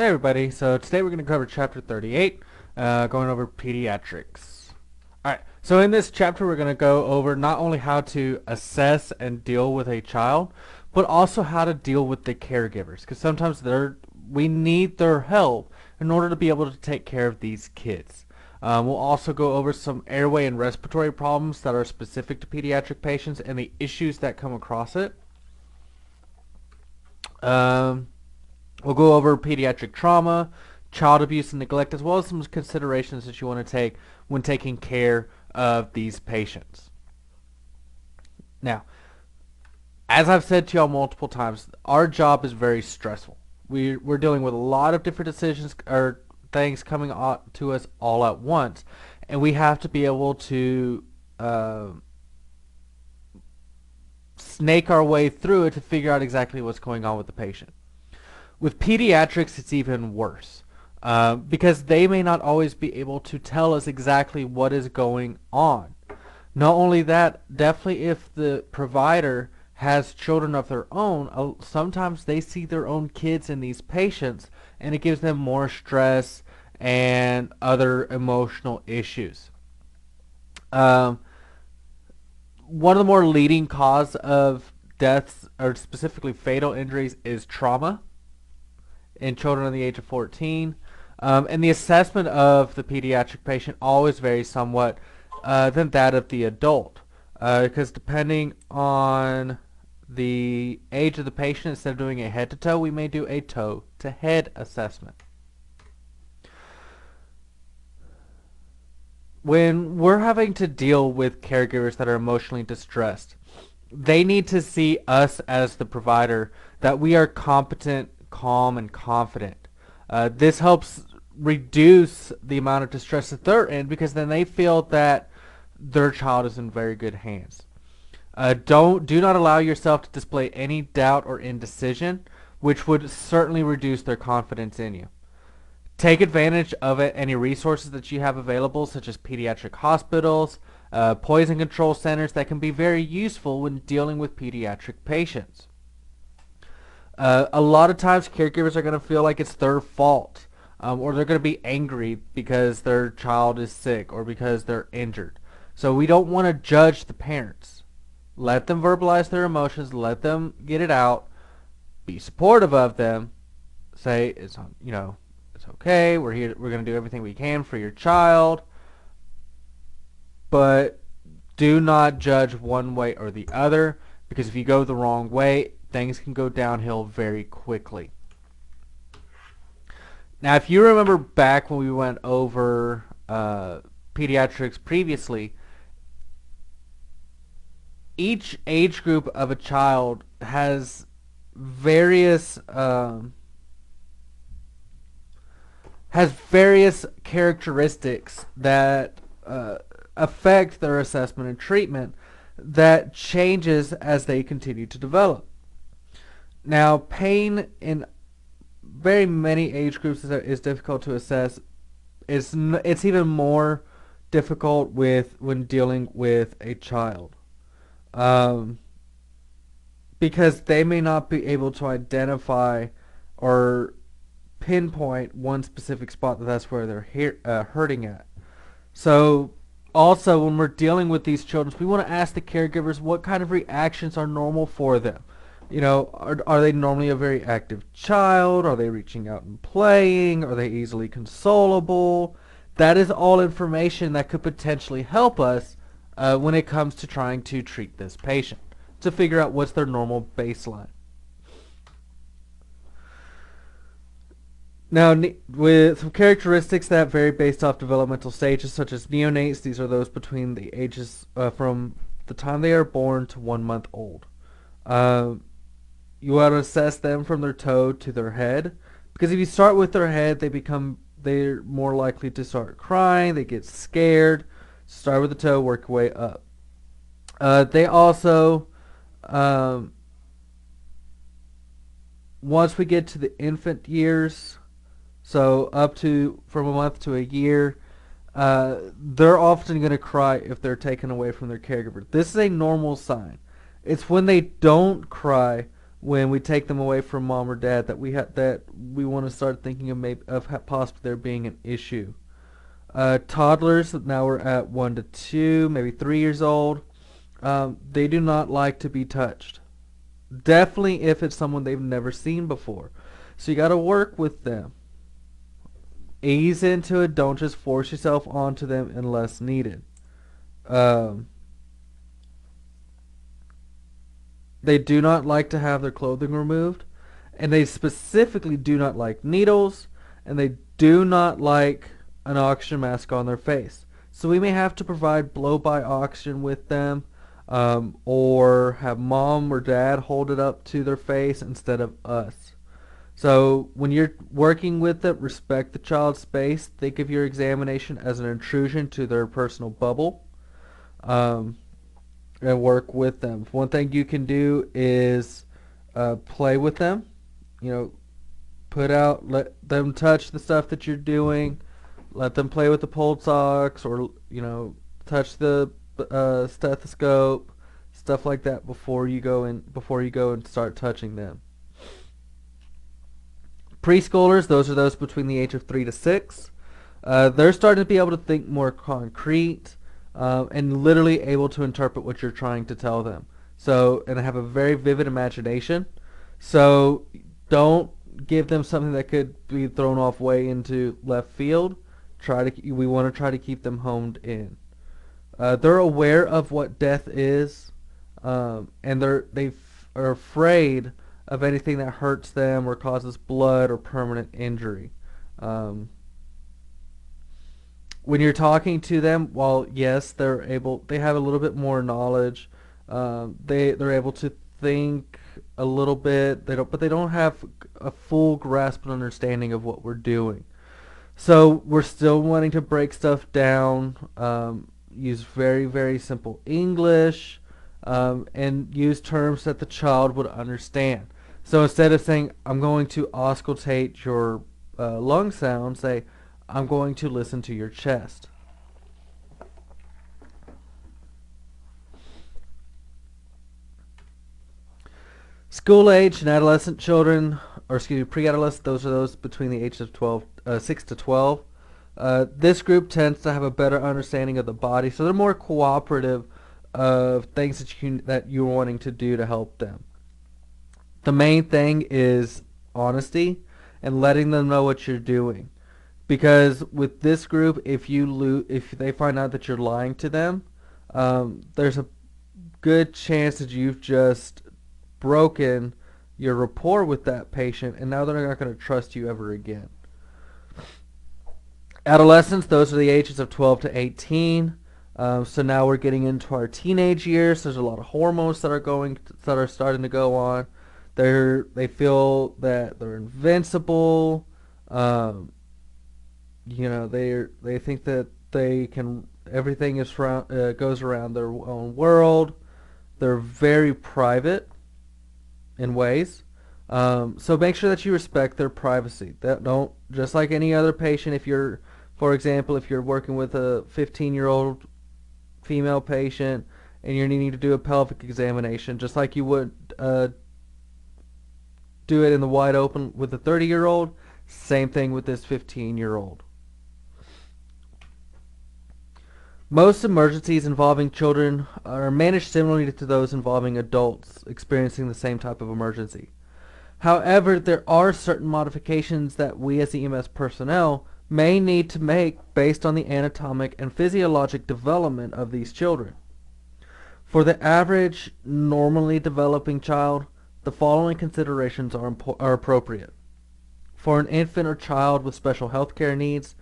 Hey everybody, so today we're going to cover chapter 38, going over pediatrics. Alright, so in this chapter we're going to go over not only how to assess and deal with a child, but also how to deal with the caregivers, because sometimes we need their help in order to be able to take care of these kids. We'll also go over some airway and respiratory problems that are specific to pediatric patients and the issues that come across it. We'll go over pediatric trauma, child abuse and neglect, as well as some considerations that you want to take when taking care of these patients. Now, as I've said to y'all multiple times, our job is very stressful. We're dealing with a lot of different decisions or things coming to us all at once, and we have to be able to snake our way through it to figure out exactly what's going on with the patient. With pediatrics, it's even worse because they may not always be able to tell us exactly what is going on. Not only that, definitely if the provider has children of their own, sometimes they see their own kids in these patients, and it gives them more stress and other emotional issues. One of the more leading causes of deaths, or specifically fatal injuries, is trauma in children under the age of 14. And the assessment of the pediatric patient always varies somewhat than that of the adult, because depending on the age of the patient, instead of doing a head-to-toe, we may do a toe-to-head assessment. When we're having to deal with caregivers that are emotionally distressed, they need to see us as the provider, that we are competent, calm, and confident. This helps reduce the amount of distress that they're in, because then they feel that their child is in very good hands. Do not allow yourself to display any doubt or indecision, which would certainly reduce their confidence in you. Take advantage of any resources that you have available, such as pediatric hospitals, poison control centers, that can be very useful when dealing with pediatric patients. A lot of times caregivers are going to feel like it's their fault, or they're going to be angry because their child is sick or because they're injured. So we don't want to judge the parents. Let them verbalize their emotions, let them get it out, be supportive of them, say, it's okay, we're here, we're going to do everything we can for your child, but do not judge one way or the other, because if you go the wrong way, things can go downhill very quickly. Now, if you remember back when we went over pediatrics previously, each age group of a child has various characteristics that affect their assessment and treatment, that changes as they continue to develop. Now, pain in very many age groups is difficult to assess. It's even more difficult when dealing with a child, because they may not be able to identify or pinpoint one specific spot that's where they're hurting at. So also, when we're dealing with these children, we want to ask the caregivers what kind of reactions are normal for them. Are they normally a very active child? Are they reaching out and playing? Are they easily consolable? That is all information that could potentially help us when it comes to trying to treat this patient, to figure out what's their normal baseline. Now, with some characteristics that vary based off developmental stages, such as neonates, these are those between the ages from the time they are born to 1 month old. You want to assess them from their toe to their head, because if you start with their head, they're more likely to start crying, they get scared. Start with the toe, work your way up. They also, once we get to the infant years, so up to from a month to a year, they're often going to cry if they're taken away from their caregiver. This is a normal sign. It's when they don't cry when we take them away from mom or dad that we want to start thinking of possibly there being an issue. Toddlers, now we're at 1 to 2, maybe 3 years old. They do not like to be touched. Definitely if it's someone they've never seen before. So you got to work with them. Ease into it. Don't just force yourself onto them unless needed. They do not like to have their clothing removed. And they specifically do not like needles. And they do not like an oxygen mask on their face. So we may have to provide blow-by oxygen with them, or have mom or dad hold it up to their face instead of us. So when you're working with them, respect the child's space. Think of your examination as an intrusion to their personal bubble, and work with them. One thing you can do is play with them. Let them touch the stuff that you're doing. Let them play with the pulse ox, or touch the stethoscope, stuff like that before you go and start touching them. Preschoolers, those are those between the age of 3 to 6. They're starting to be able to think more concrete, and literally able to interpret what you're trying to tell them. And have a very vivid imagination. So don't give them something that could be thrown off way into left field. We want to try to keep them honed in. They're aware of what death is, and they are afraid of anything that hurts them or causes blood or permanent injury. When you're talking to them, while yes, they have a little bit more knowledge. They're able to think a little bit. But they don't have a full grasp and understanding of what we're doing. So we're still wanting to break stuff down. Use very, very simple English, and use terms that the child would understand. So instead of saying, I'm going to auscultate your lung sound, say, I'm going to listen to your chest. School age and adolescent children, pre-adolescent, those are those between the ages of 6 to 12. This group tends to have a better understanding of the body, so they're more cooperative of things that you're wanting to do to help them. The main thing is honesty and letting them know what you're doing, because with this group, if they find out that you're lying to them, there's a good chance that you've just broken your rapport with that patient, and now they're not going to trust you ever again. Adolescents, those are the ages of 12 to 18. So now we're getting into our teenage years. There's a lot of hormones that are starting to go on. They feel that they're invincible. They think that everything goes around their own world. They're very private in ways. So make sure that you respect their privacy. Don't, just like any other patient, for example, if you're working with a 15-year-old female patient and you're needing to do a pelvic examination, just like you would do it in the wide open with a 30-year-old, same thing with this 15-year-old. Most emergencies involving children are managed similarly to those involving adults experiencing the same type of emergency. However, there are certain modifications that we as EMS personnel may need to make based on the anatomic and physiologic development of these children. For the average, normally developing child, the following considerations are appropriate. For an infant or child with special health care needs,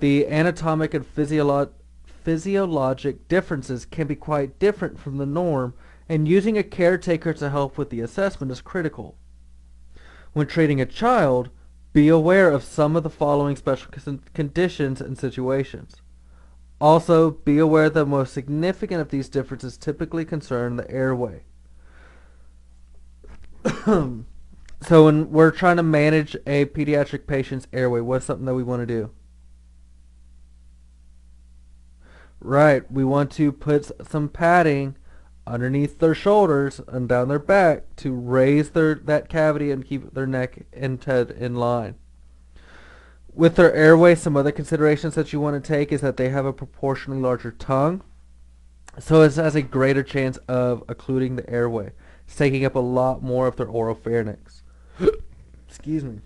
the anatomic and physiologic differences can be quite different from the norm, and using a caretaker to help with the assessment is critical. When treating a child, be aware of some of the following special conditions and situations. Also, be aware that the most significant of these differences typically concern the airway. So when we're trying to manage a pediatric patient's airway, what's something that we want to do? Right, we want to put some padding underneath their shoulders and down their back to raise that cavity and keep their neck and head in line. With their airway, some other considerations that you want to take is that they have a proportionally larger tongue, so it has a greater chance of occluding the airway. It's taking up a lot more of their oropharynx. Excuse me.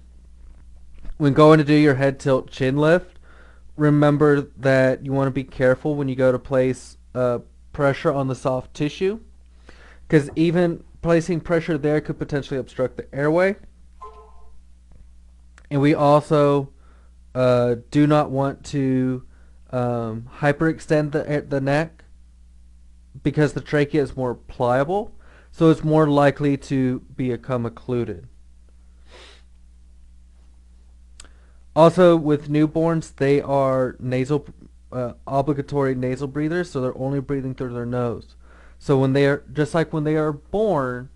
When going to do your head tilt chin lift, remember that you want to be careful when you go to place pressure on the soft tissue, because even placing pressure there could potentially obstruct the airway. And we also do not want to hyperextend the neck, because the trachea is more pliable, so it's more likely to become occluded. Also, with newborns, they are obligatory nasal breathers, so they're only breathing through their nose. So when they are, just like when they are born,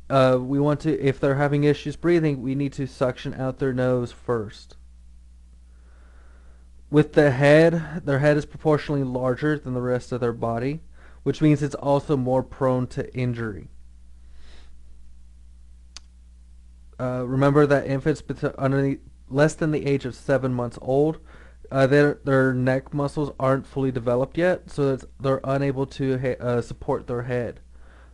we want to, if they're having issues breathing, we need to suction out their nose first. With the head, their head is proportionally larger than the rest of their body, which means it's also more prone to injury. Remember that infants less than the age of 7 months old, their neck muscles aren't fully developed yet, so they're unable to support their head.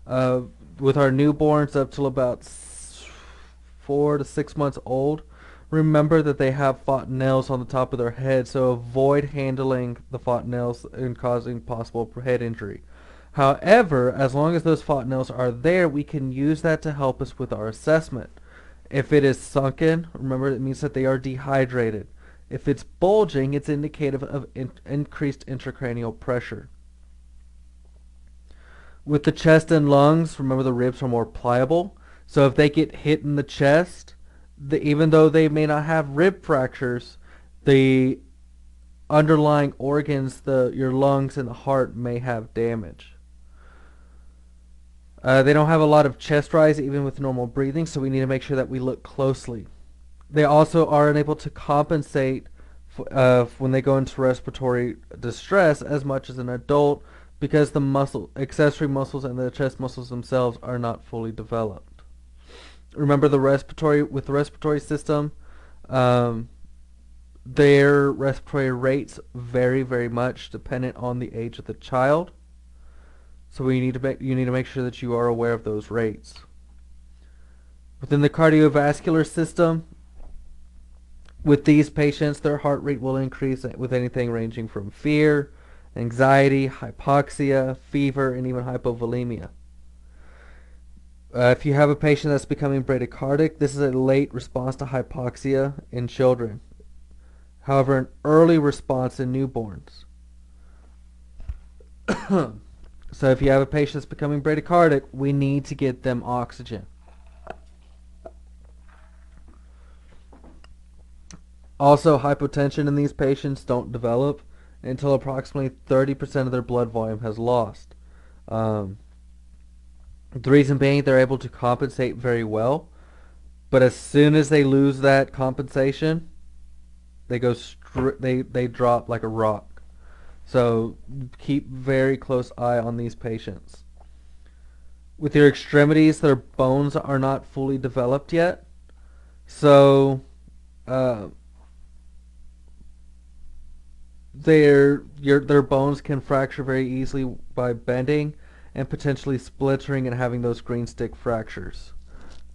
With our newborns up till about 4 to 6 months old, remember that they have fontanelles on the top of their head, so avoid handling the fontanelles and causing possible head injury. However, as long as those fontanelles are there, we can use that to help us with our assessment. If it is sunken, remember it means that they are dehydrated. If it's bulging, it's indicative of increased intracranial pressure. With the chest and lungs, remember the ribs are more pliable. So if they get hit in the chest, even though they may not have rib fractures, the underlying organs, your lungs and the heart, may have damage. They don't have a lot of chest rise even with normal breathing, so we need to make sure that we look closely. They also are unable to compensate when they go into respiratory distress as much as an adult, because the accessory muscles and the chest muscles themselves are not fully developed. Remember with the respiratory system, their respiratory rates vary very much dependent on the age of the child. So you need to make sure that you are aware of those rates. Within the cardiovascular system, with these patients, their heart rate will increase with anything ranging from fear, anxiety, hypoxia, fever, and even hypovolemia. If you have a patient that's becoming bradycardic, this is a late response to hypoxia in children. However, an early response in newborns. So if you have a patient that's becoming bradycardic, we need to get them oxygen. Also, hypotension in these patients don't develop until approximately 30% of their blood volume has lost. The reason being, they're able to compensate very well, but as soon as they lose that compensation, they drop like a rock. So keep very close eye on these patients. With your extremities, their bones are not fully developed yet, so their bones can fracture very easily by bending and potentially splintering and having those green stick fractures.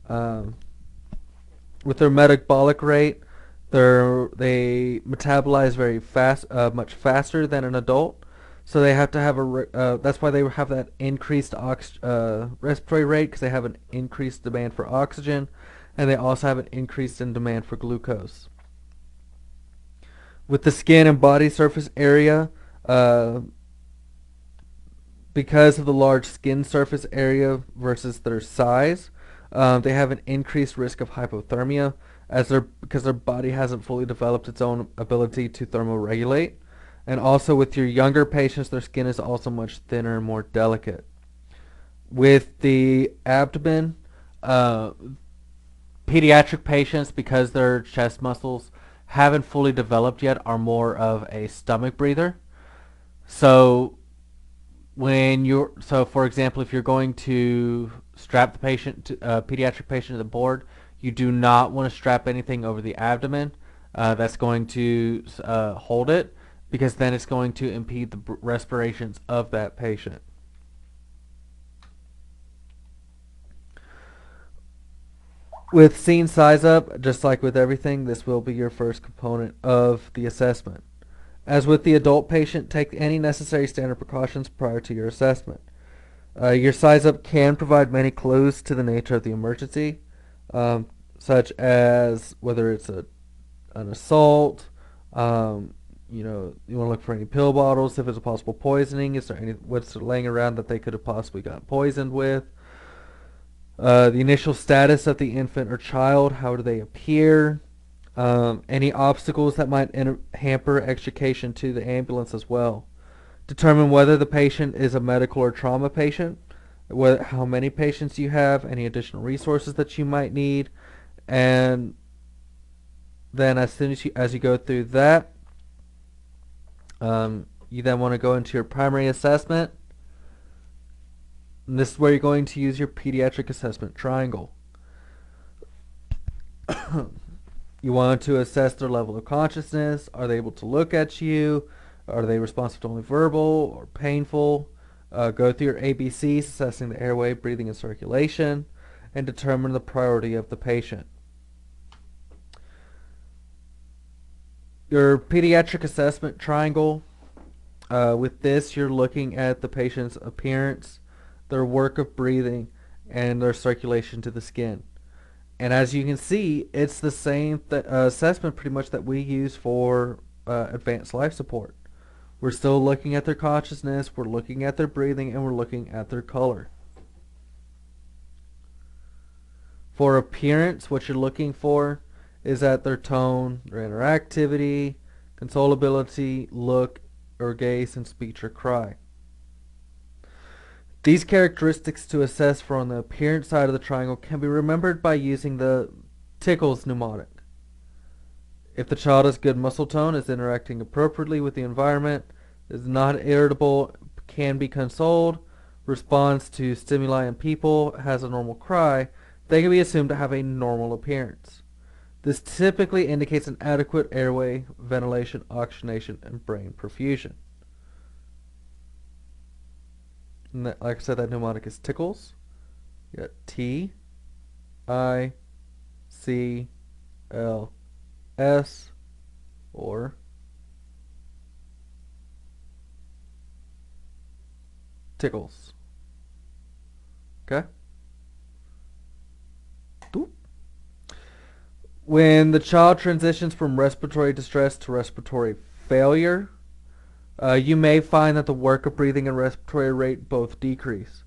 With their metabolic rate, they metabolize very fast, much faster than an adult. So they have to have that's why they have that increased respiratory rate, because they have an increased demand for oxygen, and they also have an increase in demand for glucose. With the skin and body surface area, because of the large skin surface area versus their size, they have an increased risk of hypothermia, because their body hasn't fully developed its own ability to thermoregulate. And also with your younger patients, their skin is also much thinner and more delicate. With the abdomen, pediatric patients, because their chest muscles haven't fully developed yet, are more of a stomach breather. So So for example, if you're going to strap the pediatric patient to the board, you do not want to strap anything over the abdomen that's going to hold it, because then it's going to impede the respirations of that patient. With scene size up, just like with everything, this will be your first component of the assessment. As with the adult patient, take any necessary standard precautions prior to your assessment. Your size up can provide many clues to the nature of the emergency, such as whether it's an assault. You want to look for any pill bottles if it's a possible poisoning. Is there what's laying around that they could have possibly gotten poisoned with? The initial status of the infant or child. How do they appear? Any obstacles that might hamper extrication to the ambulance as well. Determine whether the patient is a medical or trauma patient, how many patients you have, any additional resources that you might need, and then as soon as you go through that, you then want to go into your primary assessment. And this is where you're going to use your pediatric assessment triangle. You want to assess their level of consciousness. Are they able to look at you? Are they responsive to only verbal or painful? Go through your ABCs, assessing the airway, breathing, and circulation, and determine the priority of the patient. Your pediatric assessment triangle, with this you're looking at the patient's appearance, their work of breathing, and their circulation to the skin. And as you can see, it's the same assessment pretty much that we use for advanced life support. We're still looking at their consciousness, we're looking at their breathing, and we're looking at their color. For appearance, what you're looking for is at their tone, their interactivity, consolability, look or gaze, and speech or cry. These characteristics to assess for on the appearance side of the triangle can be remembered by using the tickles mnemonic. If the child has good muscle tone, is interacting appropriately with the environment, is not irritable, can be consoled, responds to stimuli and people, has a normal cry, they can be assumed to have a normal appearance. This typically indicates an adequate airway, ventilation, oxygenation, and brain perfusion. And that, like I said, that mnemonic is tickles. You got T, I, C, L, S, or tickles. Okay? When the child transitions from respiratory distress to respiratory failure, you may find that the work of breathing and respiratory rate both decrease.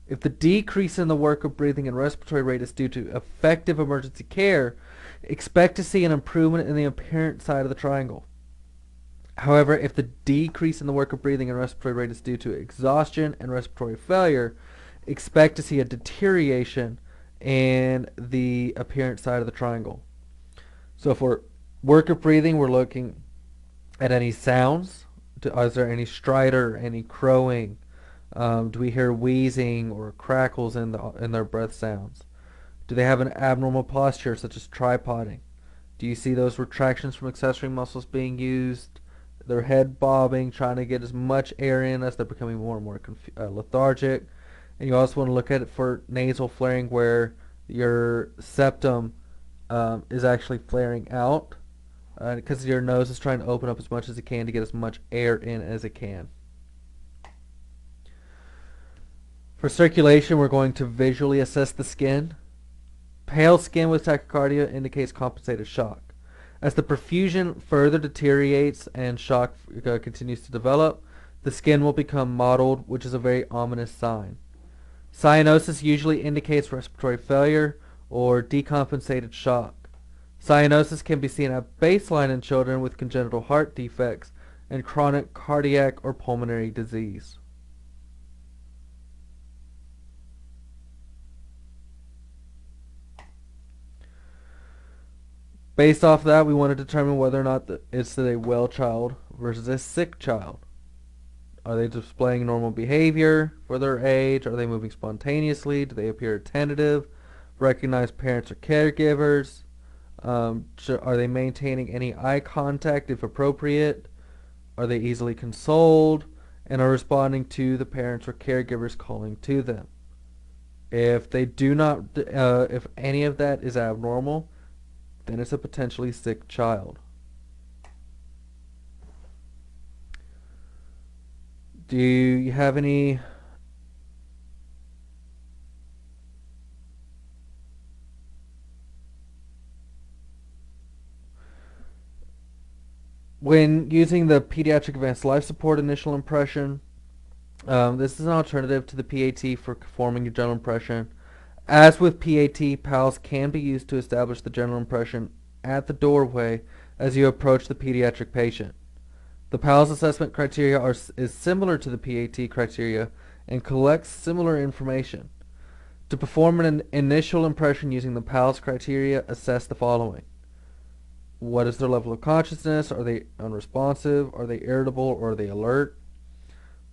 If the decrease in the work of breathing and respiratory rate is due to effective emergency care, expect to see an improvement in the apparent side of the triangle. However, if the decrease in the work of breathing and respiratory rate is due to exhaustion and respiratory failure, expect to see a deterioration in the apparent side of the triangle. So for work of breathing, we're looking at any sounds. Is there any stridor, any crowing? Do we hear wheezing or crackles in their breath sounds? Do they have an abnormal posture, such as tripoding? Do you see those retractions from accessory muscles being used? Their head bobbing, trying to get as much air in as they're becoming more and more lethargic. And you also want to look at it for nasal flaring, where your septum is actually flaring out, because your nose is trying to open up as much as it can to get as much air in as it can. For circulation, we're going to visually assess the skin. Pale skin with tachycardia indicates compensated shock. As the perfusion further deteriorates and shock continues to develop, the skin will become mottled, which is a very ominous sign. Cyanosis usually indicates respiratory failure or decompensated shock. Cyanosis can be seen at baseline in children with congenital heart defects and chronic cardiac or pulmonary disease. Based off that, we want to determine whether or not it's a well child versus a sick child. Are they displaying normal behavior for their age? Are they moving spontaneously? Do they appear attentive? Recognize parents or caregivers? Are they maintaining any eye contact if appropriate? Are they easily consoled? And are responding to the parents or caregivers calling to them? If they do not, if any of that is abnormal, then it's a potentially sick child. Do you have any when using the Pediatric Advanced Life Support initial impression? This is an alternative to the PAT for forming a general impression. As with PAT, PALS can be used to establish the general impression at the doorway as you approach the pediatric patient. The PALS assessment criteria is similar to the PAT criteria and collects similar information. To perform an initial impression using the PALS criteria, assess the following. What is their level of consciousness? Are they unresponsive? Are they irritable or are they alert?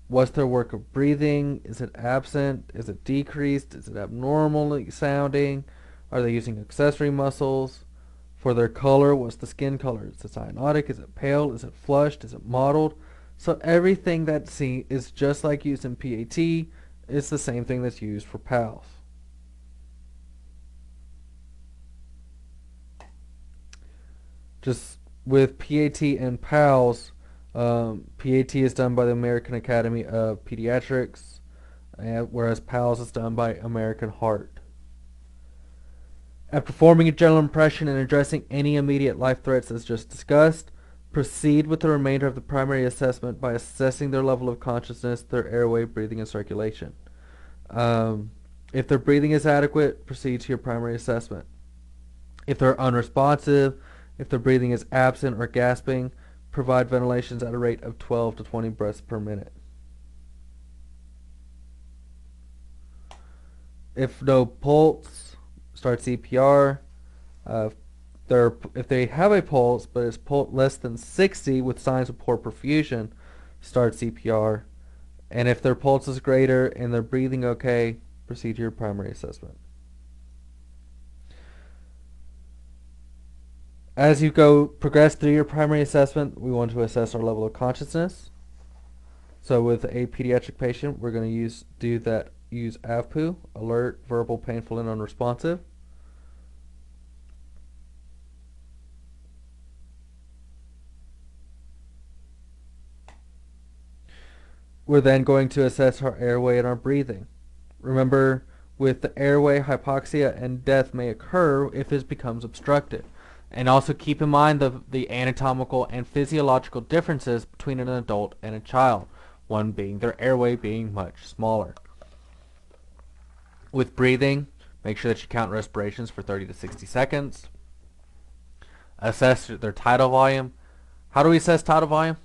What's their work of breathing? Is it absent? Is it decreased? Is it abnormally sounding? Are they using accessory muscles? For their color, what's the skin color? Is it cyanotic? Is it pale? Is it flushed? Is it mottled? So everything that's is just like used in PAT. It's the same thing that's used for PALS. Just with PAT and PALS, PAT is done by the American Academy of Pediatrics, whereas PALS is done by American Heart. After forming a general impression and addressing any immediate life threats as just discussed, proceed with the remainder of the primary assessment by assessing their level of consciousness, their airway, breathing, and circulation. If their breathing is adequate, proceed to your primary assessment. If they're unresponsive, if their breathing is absent or gasping, provide ventilations at a rate of 12 to 20 breaths per minute. If no pulse, start CPR. If they have a pulse but it's less than 60 with signs of poor perfusion, start CPR. And if their pulse is greater and they're breathing okay, proceed to your primary assessment. As you progress through your primary assessment, we want to assess our level of consciousness. So with a pediatric patient, we're going to use AVPU, alert, verbal, painful, and unresponsive. We're then going to assess our airway and our breathing. Remember, with the airway, hypoxia and death may occur if it becomes obstructed. And also keep in mind the anatomical and physiological differences between an adult and a child, one being their airway being much smaller. With breathing, make sure that you count respirations for 30 to 60 seconds. Assess their tidal volume. How do we assess tidal volume?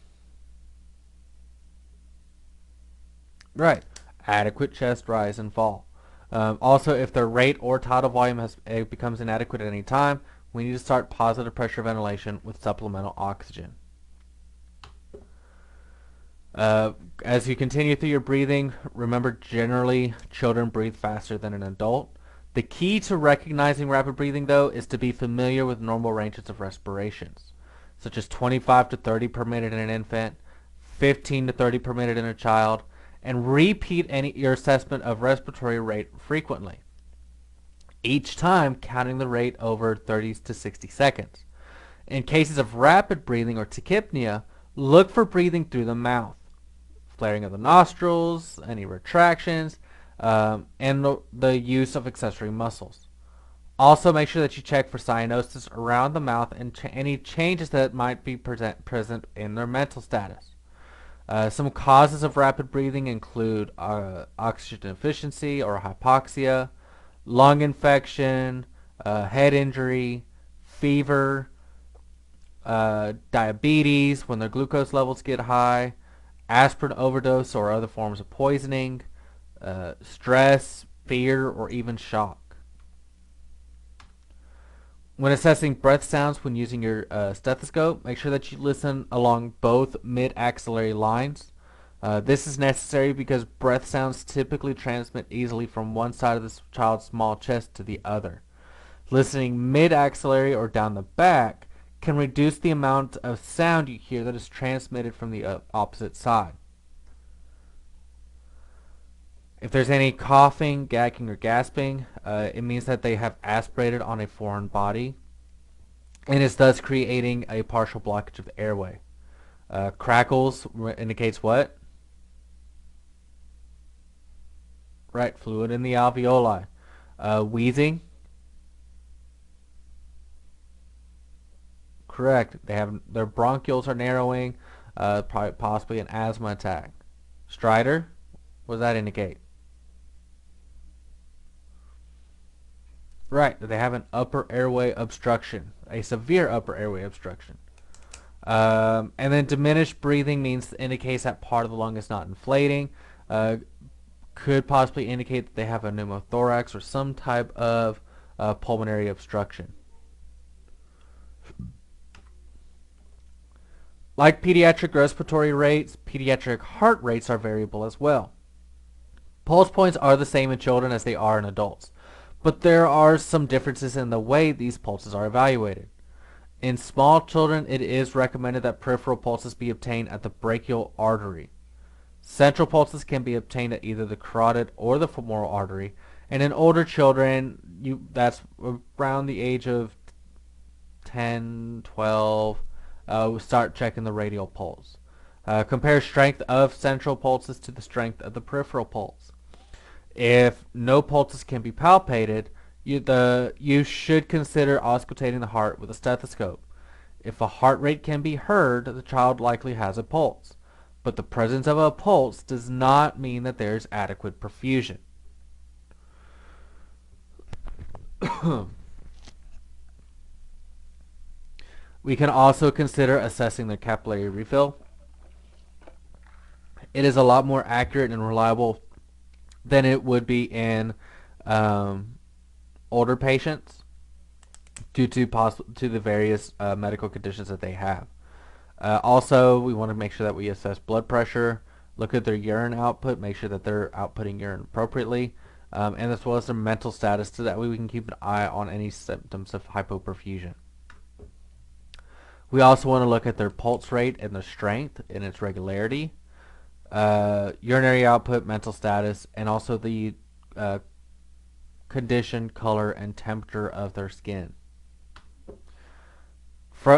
Right, adequate chest rise and fall. Also, if their rate or tidal volume becomes inadequate at any time, we need to start positive pressure ventilation with supplemental oxygen. As you continue through your breathing, remember generally children breathe faster than an adult. The key to recognizing rapid breathing, though, is to be familiar with normal ranges of respirations, such as 25 to 30 per minute in an infant, 15 to 30 per minute in a child, and repeat your assessment of respiratory rate frequently, each time counting the rate over 30 to 60 seconds. In cases of rapid breathing or tachypnea, look for breathing through the mouth, flaring of the nostrils, any retractions, and the use of accessory muscles. Also, make sure that you check for cyanosis around the mouth and any changes that might be present in their mental status. Some causes of rapid breathing include oxygen deficiency or hypoxia, lung infection, head injury, fever, diabetes when their glucose levels get high, aspirin overdose or other forms of poisoning, stress, fear, or even shock. When assessing breath sounds when using your stethoscope, make sure that you listen along both mid-axillary lines. This is necessary because breath sounds typically transmit easily from one side of the child's small chest to the other. Listening mid-axillary or down the back can reduce the amount of sound you hear that is transmitted from the opposite side. If there's any coughing, gagging, or gasping, it means that they have aspirated on a foreign body and is thus creating a partial blockage of the airway. Crackles indicates what? Right, fluid in the alveoli. Wheezing. Correct. Their bronchioles are narrowing, possibly an asthma attack. Stridor. What does that indicate? Right, they have an upper airway obstruction, a severe upper airway obstruction. And then diminished breathing indicates that part of the lung is not inflating. Could possibly indicate that they have a pneumothorax or some type of pulmonary obstruction. Like pediatric respiratory rates, pediatric heart rates are variable as well. Pulse points are the same in children as they are in adults, but there are some differences in the way these pulses are evaluated. In small children, it is recommended that peripheral pulses be obtained at the brachial artery. Central pulses can be obtained at either the carotid or the femoral artery, and in older children, that's around the age of 10, 12, we start checking the radial pulse. Compare strength of central pulses to the strength of the peripheral pulse. If no pulses can be palpated, you should consider auscultating the heart with a stethoscope. If a heart rate can be heard, the child likely has a pulse. But the presence of a pulse does not mean that there is adequate perfusion. We can also consider assessing their capillary refill. It is a lot more accurate and reliable than it would be in older patients due to the various medical conditions that they have. Also, we want to make sure that we assess blood pressure, look at their urine output, make sure that they're outputting urine appropriately, and as well as their mental status, so that way we can keep an eye on any symptoms of hypoperfusion. We also want to look at their pulse rate and their strength and its regularity, urinary output, mental status, and also the condition, color, and temperature of their skin.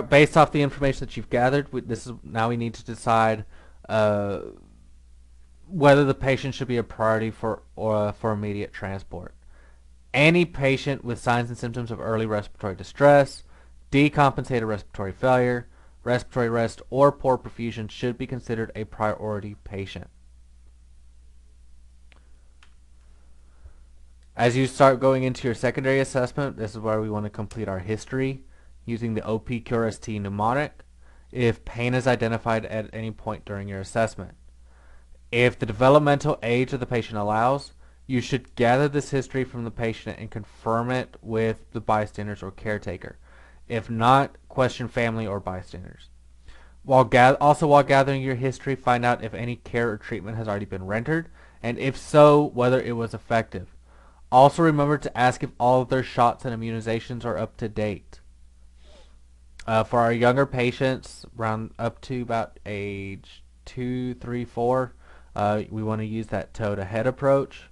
Based off the information that you've gathered, now we need to decide whether the patient should be a priority for immediate transport. Any patient with signs and symptoms of early respiratory distress, decompensated respiratory failure, respiratory rest, or poor perfusion should be considered a priority patient. As you start going into your secondary assessment, this is where we want to complete our history using the OPQRST mnemonic if pain is identified at any point during your assessment. If the developmental age of the patient allows, you should gather this history from the patient and confirm it with the bystanders or caretaker. If not, question family or bystanders. While gathering your history, find out if any care or treatment has already been rendered, and if so, whether it was effective. Also remember to ask if all of their shots and immunizations are up to date. For our younger patients, around up to about age 2, 3, 4, we want to use that toe-to-head approach.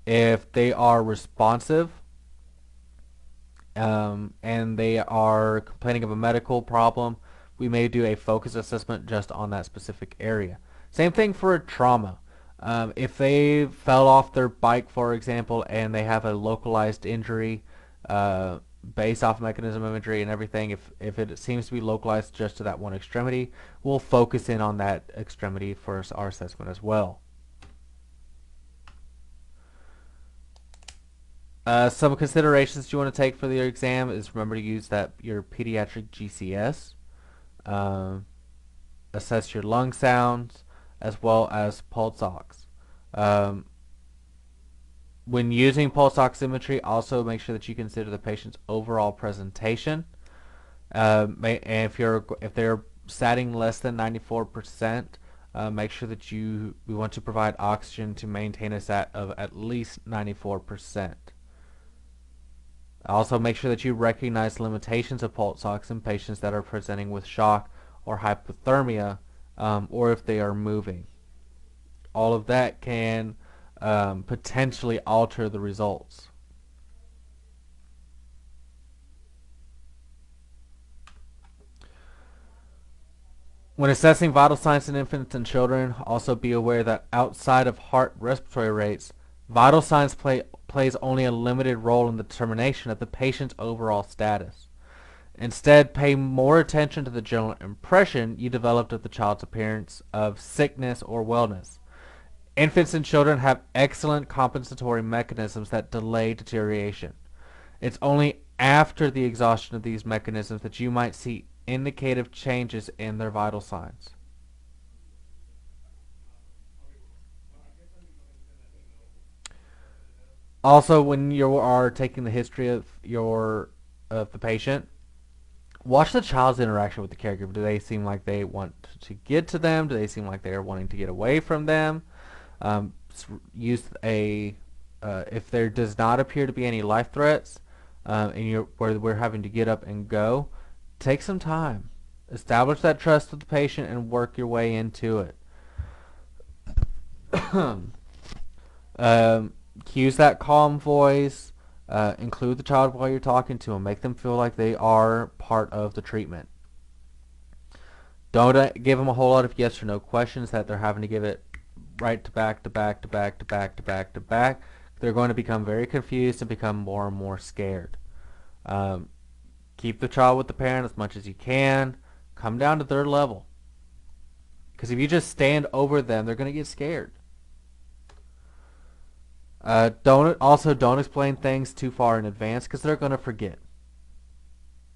If they are responsive and they are complaining of a medical problem, we may do a focus assessment just on that specific area. Same thing for a trauma. If they fell off their bike, for example, and they have a localized injury based off mechanism of injury and everything, if it seems to be localized just to that one extremity, we'll focus in on that extremity for our assessment as well. Some considerations you want to take for the exam is remember to use your pediatric GCS, assess your lung sounds, as well as pulse ox. When using pulse oximetry, also make sure that you consider the patient's overall presentation. And if they're satting less than 94%, Make sure that we want to provide oxygen to maintain a sat of at least 94%. Also, make sure that you recognize limitations of pulse ox in patients that are presenting with shock or hypothermia, or if they are moving. All of that can potentially alter the results. When assessing vital signs in infants and children, also be aware that outside of heart respiratory rates, vital signs plays only a limited role in the determination of the patient's overall status. Instead, pay more attention to the general impression you developed of the child's appearance of sickness or wellness. Infants and children have excellent compensatory mechanisms that delay deterioration. It's only after the exhaustion of these mechanisms that you might see indicative changes in their vital signs. Also, when you are taking the history of the patient, watch the child's interaction with the caregiver. Do they seem like they want to get to them? Do they seem like they are wanting to get away from them? Use if there does not appear to be any life threats, and where we're having to get up and go, take some time. Establish that trust with the patient and work your way into it. Use that calm voice. Include the child while you're talking to them. Make them feel like they are part of the treatment. Don't give them a whole lot of yes or no questions that they're having to give it right to back to back to back to back to back to back. They're going to become very confused and become more and more scared. Keep the child with the parent as much as you can. Come down to their level. Because if you just stand over them, they're going to get scared. Don't explain things too far in advance because they're going to forget.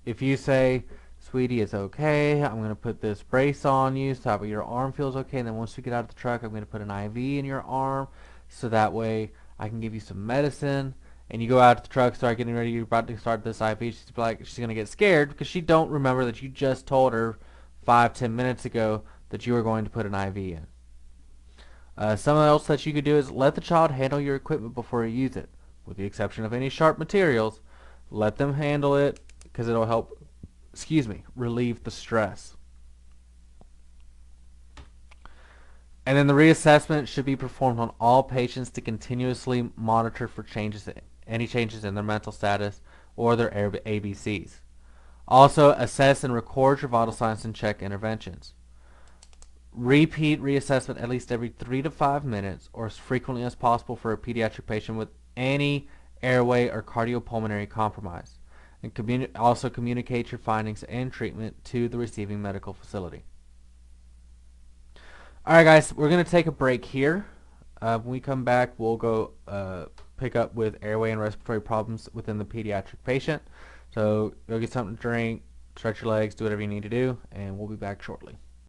If you say, "Sweetie, it's okay. I'm going to put this brace on you so that way your arm feels okay. And then once we get out of the truck, I'm going to put an IV in your arm so that way I can give you some medicine." And you go out to the truck, start getting ready, you're about to start this IV. She's going to get scared because she don't remember that you just told her 5-10 minutes ago that you were going to put an IV in. Something else that you could do is let the child handle your equipment before you use it. With the exception of any sharp materials, let them handle it because it'll help, relieve the stress. And then the reassessment should be performed on all patients to continuously monitor for any changes in their mental status or their ABCs. Also, assess and record your vital signs and check interventions. Repeat reassessment at least every 3 to 5 minutes or as frequently as possible for a pediatric patient with any airway or cardiopulmonary compromise. And also communicate your findings and treatment to the receiving medical facility. Alright guys, we're going to take a break here. When we come back, we'll go pick up with airway and respiratory problems within the pediatric patient. So go get something to drink, stretch your legs, do whatever you need to do, and we'll be back shortly.